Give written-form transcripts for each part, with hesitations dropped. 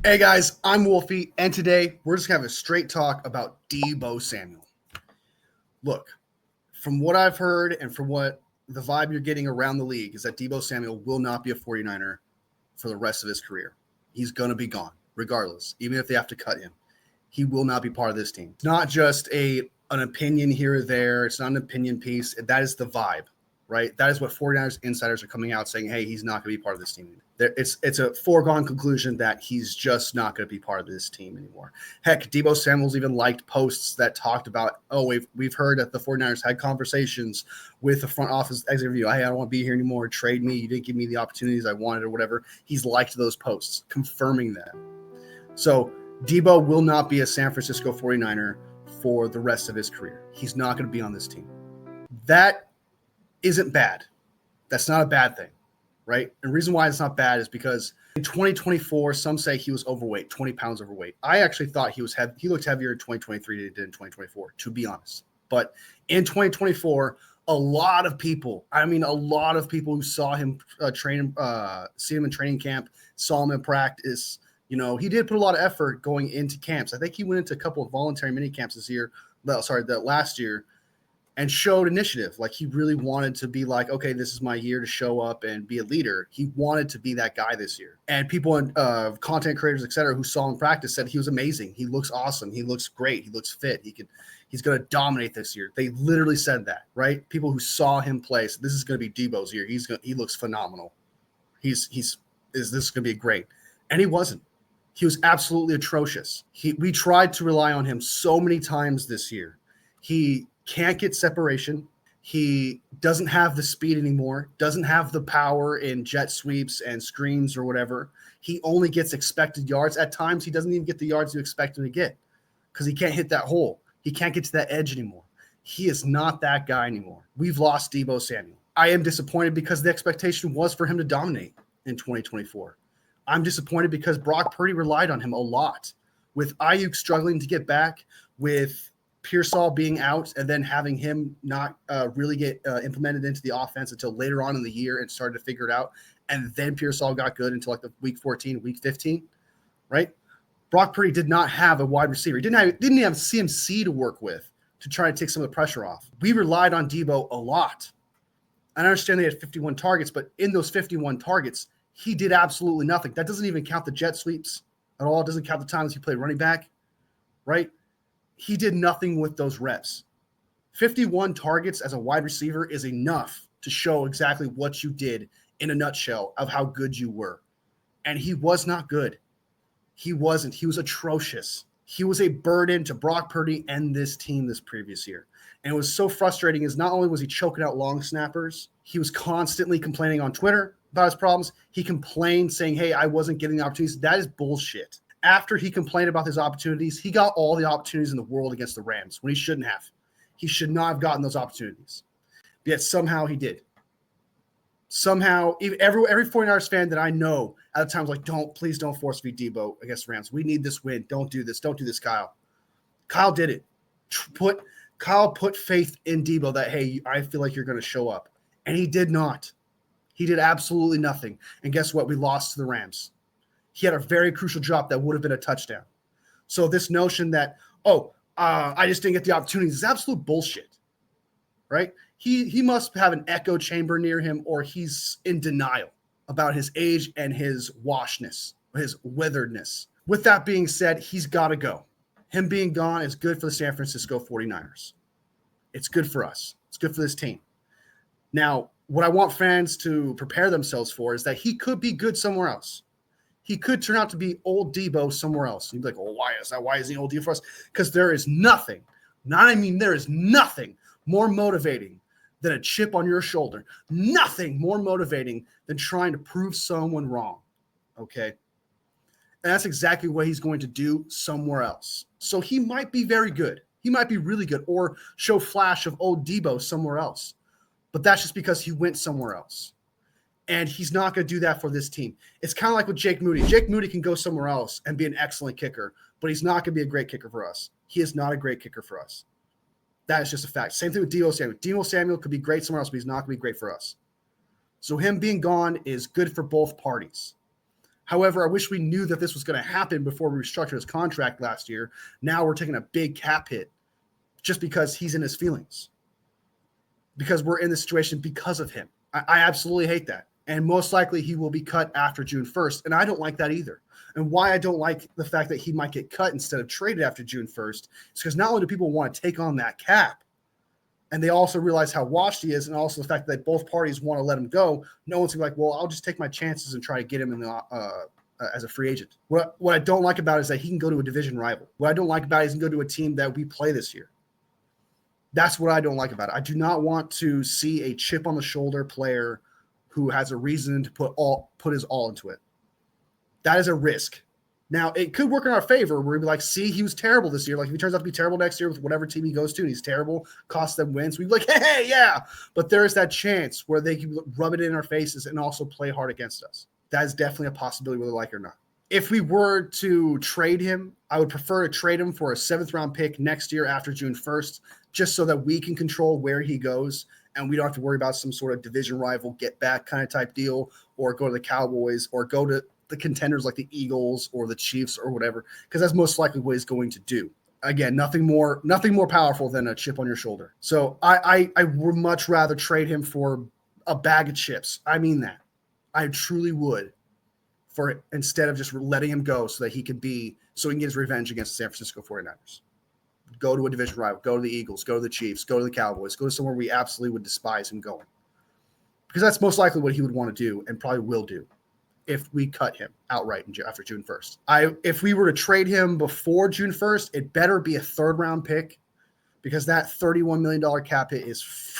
Hey guys, I'm Wolfie, and today we're just gonna have a straight talk about Deebo Samuel. Look, from what I've heard and from what the vibe you're getting around the league is that Deebo Samuel will not be a 49er for the rest of his career. He's gonna be gone, regardless, even if they have to cut him. He will not be part of this team. It's not just an opinion here or there. It's not an opinion piece. That is the vibe, right? That is what 49ers insiders are coming out saying, hey, he's not going to be part of this team. It's a foregone conclusion that he's just not going to be part of this team anymore. Heck, Deebo Samuel's even liked posts that talked about, we've heard that the 49ers had conversations with the front office exit review. Hey, I don't want to be here anymore. Trade me. You didn't give me the opportunities I wanted or whatever. He's liked those posts, confirming that. So Deebo will not be a San Francisco 49er for the rest of his career. He's not going to be on this team. That isn't bad. That's not a bad thing, right? And the reason why it's not bad is because in 2024, some say he was overweight, 20 pounds overweight. I actually thought he looked heavier in 2023 than he did in 2024, to be honest. But in 2024, a lot of people who saw him see him in training camp, saw him in practice. He did put a lot of effort going into camps. I think he went into a couple of voluntary mini camps that last year, and showed initiative. Like he really wanted to be like, okay, this is my year to show up and be a leader. He wanted to be that guy this year. And people and content creators, et cetera, who saw him practice said he was amazing. He looks awesome. He looks great. He looks fit. He's going to dominate this year. They literally said that, right? People who saw him play said, this is going to be Deebo's year. He looks phenomenal. This is going to be great. And he wasn't. He was absolutely atrocious. We tried to rely on him so many times this year. He can't get separation. He doesn't have the speed anymore, doesn't have the power in jet sweeps and screens or whatever. He only gets expected yards. At times, he doesn't even get the yards you expect him to get because he can't hit that hole. He can't get to that edge anymore. He is not that guy anymore. We've lost Deebo Samuel. I am disappointed because the expectation was for him to dominate in 2024. I'm disappointed because Brock Purdy relied on him a lot. With Ayuk struggling to get back, with Pearsall being out, and then having him not really get implemented into the offense until later on in the year and started to figure it out. And then Pearsall got good until like the week 14, week 15, right? Brock Purdy did not have a wide receiver. He didn't have CMC to work with to try to take some of the pressure off. We relied on Deebo a lot. I understand they had 51 targets, but in those 51 targets, he did absolutely nothing. That doesn't even count the jet sweeps at all. It doesn't count the times he played running back, right? He did nothing with those reps. 51 targets as a wide receiver is enough to show exactly what you did in a nutshell of how good you were. And he was not good. He wasn't. He was atrocious. He was a burden to Brock Purdy and this team this previous year. And it was so frustrating is not only was he choking out long snappers, he was constantly complaining on Twitter about his problems. He complained saying, hey, I wasn't getting the opportunities. That is bullshit. After he complained about his opportunities, he got all the opportunities in the world against the Rams when he shouldn't have. He should not have gotten those opportunities. Yet somehow he did. Somehow, every 49ers fan that I know at the time was like, please don't force feed Deebo against the Rams. We need this win. Don't do this. Don't do this, Kyle. Kyle did it. Kyle put faith in Deebo that, hey, I feel like you're going to show up. And he did not. He did absolutely nothing. And guess what? We lost to the Rams. He had a very crucial drop that would have been a touchdown. So this notion that, I just didn't get the opportunities is absolute bullshit, right? He must have an echo chamber near him, or he's in denial about his age and his washness, his witheredness. With that being said, he's got to go. Him being gone is good for the San Francisco 49ers. It's good for us. It's good for this team. Now, what I want fans to prepare themselves for is that he could be good somewhere else. He could turn out to be old Deebo somewhere else. You'd be like, well, why is that? Why is he old Deebo for us? Because there is nothing more motivating than a chip on your shoulder. Nothing more motivating than trying to prove someone wrong. Okay? And that's exactly what he's going to do somewhere else. So he might be very good. He might be really good or show flash of old Deebo somewhere else. But that's just because he went somewhere else. And he's not going to do that for this team. It's kind of like with Jake Moody. Jake Moody can go somewhere else and be an excellent kicker, but he's not going to be a great kicker for us. He is not a great kicker for us. That is just a fact. Same thing with Deebo Samuel. Deebo Samuel could be great somewhere else, but he's not going to be great for us. So him being gone is good for both parties. However, I wish we knew that this was going to happen before we restructured his contract last year. Now we're taking a big cap hit just because he's in his feelings, because we're in this situation because of him. I absolutely hate that. And most likely he will be cut after June 1st. And I don't like that either. And why I don't like the fact that he might get cut instead of traded after June 1st is because not only do people want to take on that cap, and they also realize how washed he is, and also the fact that both parties want to let him go, no one's going to be like, well, I'll just take my chances and try to get him in the, as a free agent. What I don't like about it is that he can go to a division rival. What I don't like about it is he can go to a team that we play this year. That's what I don't like about it. I do not want to see a chip on the shoulder player who has a reason to put his all into it. That is a risk. Now, it could work in our favor where we'd be like, see, he was terrible this year. Like, if he turns out to be terrible next year with whatever team he goes to and he's terrible, costs them wins, we'd be like, hey, yeah. But there is that chance where they can rub it in our faces and also play hard against us. That is definitely a possibility, whether we like it or not. If we were to trade him, I would prefer to trade him for a 7th-round pick next year after June 1st, just so that we can control where he goes and we don't have to worry about some sort of division rival get back kind of type deal, or go to the Cowboys, or go to the contenders like the Eagles or the Chiefs or whatever, because that's most likely what he's going to do. Again, nothing more powerful than a chip on your shoulder. So I would much rather trade him for a bag of chips. I mean that. I truly would, for instead of just letting him go so that he can get his revenge against the San Francisco 49ers. Go to a division rival, go to the Eagles, go to the Chiefs, go to the Cowboys, go to somewhere we absolutely would despise him going. Because that's most likely what he would want to do and probably will do if we cut him outright after June 1st. If we were to trade him before June 1st, it better be a 3rd-round pick, because that $31 million cap hit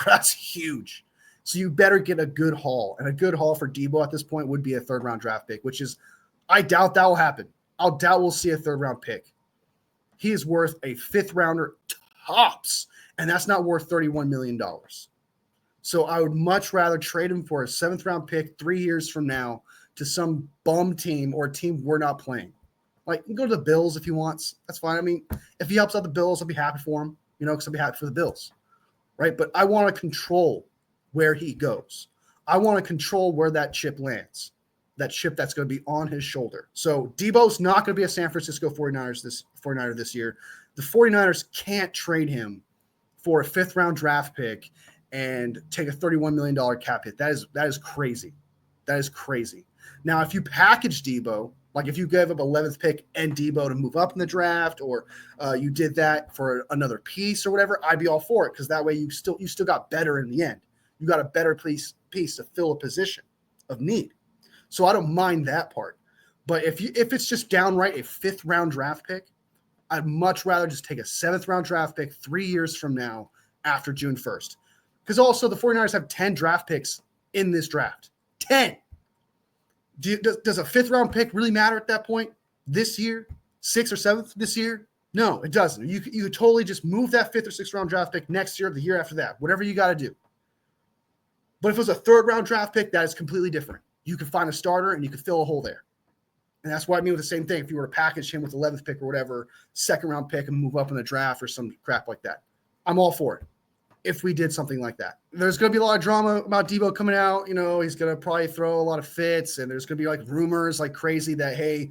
that's huge. So you better get a good haul. And a good haul for Deebo at this point would be a 3rd-round draft pick, which is, I doubt that will happen. I'll doubt we'll see a 3rd-round pick. He is worth a 5th-rounder tops, and that's not worth $31 million. So I would much rather trade him for a 7th-round pick 3 years from now to some bum team or a team we're not playing. Like, you can go to the Bills if he wants. That's fine. I mean, if he helps out the Bills, I'll be happy for him, because I'll be happy for the Bills, right? But I want to control where he goes. I want to control where that chip lands, that chip that's going to be on his shoulder. So Deebo's not going to be a San Francisco 49er this year. The 49ers can't trade him for a 5th-round draft pick and take a $31 million cap hit. That is crazy. That is crazy. Now, if you package Deebo, like if you gave up 11th pick and Deebo to move up in the draft, or you did that for another piece or whatever, I'd be all for it, because that way you still got better in the end. You got a better piece to fill a position of need. So I don't mind that part. But if it's just downright a 5th-round draft pick, I'd much rather just take a 7th-round draft pick 3 years from now after June 1st. Because also the 49ers have 10 draft picks in this draft. 10. Does a 5th-round pick really matter at that point this year? 6th or 7th this year? No, it doesn't. You could totally just move that 5th or 6th-round draft pick next year or the year after that, whatever you got to do. But if it was a 3rd-round draft pick, that is completely different. You could find a starter and you could fill a hole there. And that's what I mean with the same thing. If you were to package him with 11th pick or whatever, 2nd-round pick and move up in the draft or some crap like that, I'm all for it. If we did something like that, there's going to be a lot of drama about Deebo coming out. He's going to probably throw a lot of fits, and there's going to be like rumors like crazy that, hey,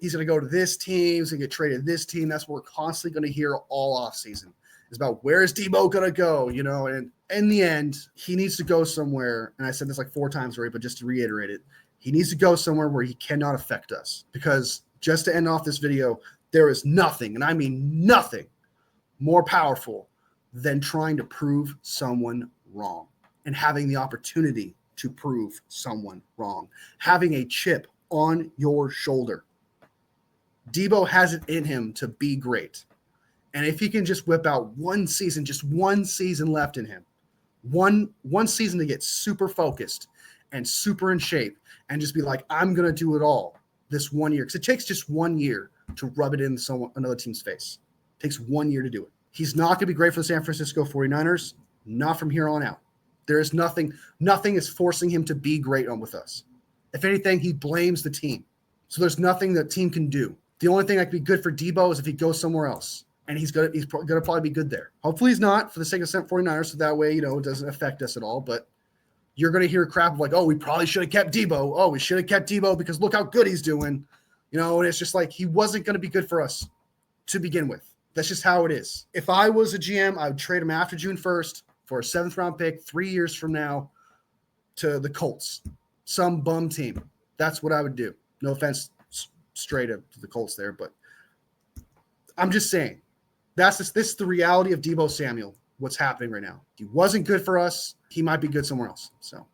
he's going to go to this team, he's going to get traded to this team. That's what we're constantly going to hear all off season, is about where is Deebo going to go, and in the end, he needs to go somewhere. And I said this like 4 times already, but just to reiterate it, he needs to go somewhere where he cannot affect us, because just to end off this video, there is nothing, and I mean nothing, more powerful than trying to prove someone wrong and having the opportunity to prove someone wrong, having a chip on your shoulder. Deebo has it in him to be great. And if he can just whip out just one season left in him, one season to get super focused and super in shape and just be like, I'm going to do it all this 1 year. Because it takes just 1 year to rub it in another team's face. It takes 1 year to do it. He's not going to be great for the San Francisco 49ers, not from here on out. There is nothing is forcing him to be great with us. If anything, he blames the team. So there's nothing the team can do. The only thing that could be good for Deebo is if he goes somewhere else. And he's going to probably be good there. Hopefully he's not, for the sake of the 49ers, so that way, it doesn't affect us at all. But you're going to hear crap of like, oh, we probably should have kept Deebo. Oh, we should have kept Deebo because look how good he's doing. You know, and it's just like he wasn't going to be good for us to begin with. That's just how it is. If I was a GM, I would trade him after June 1st for a 7th round pick 3 years from now to the Colts, some bum team. That's what I would do. No offense straight up to the Colts there, but I'm just saying this is the reality of Deebo Samuel, what's happening right now. He wasn't good for us. He might be good somewhere else. So,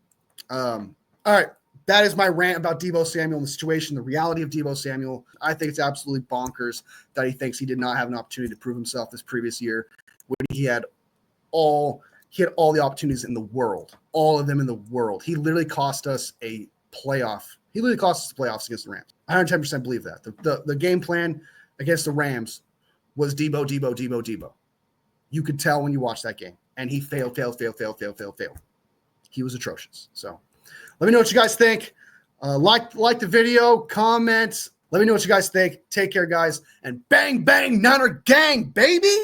all right. That is my rant about Deebo Samuel and the situation, the reality of Deebo Samuel. I think it's absolutely bonkers that he thinks he did not have an opportunity to prove himself this previous year when he had all the opportunities in the world, all of them in the world. He literally cost us a playoff. He literally cost us the playoffs against the Rams. 110% believe that. The game plan against the Rams was Deebo. You could tell when you watched that game. And he failed. He was atrocious. So let me know what you guys think. Like the video, comment. Let me know what you guys think. Take care, guys. And bang, bang, Niner gang, baby.